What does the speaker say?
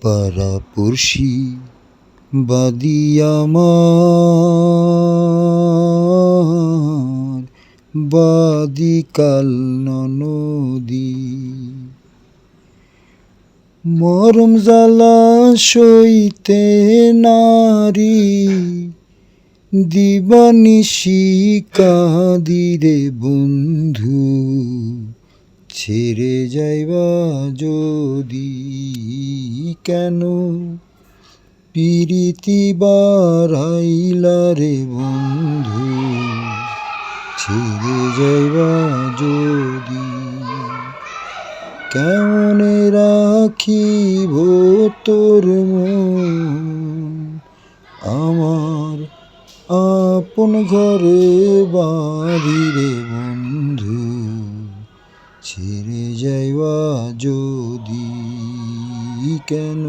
পাড়াপড়শি বাদি আমার, বাদি কাল ননদী। মরম জ্বালা সইতে নারী, দিবানিশি কাঁদি রে বন্ধু, ছেড়ে যাইবা যদি। কেন পিরিতি বাড়াইলা রে বন্ধু, ছেড়ে যাইবা যদি। কেমনে রাখিব তোর মন, আমার আপন ঘরে বাড়ি রে বন্ধু, ছেড়ে যাইবা যদি। কেন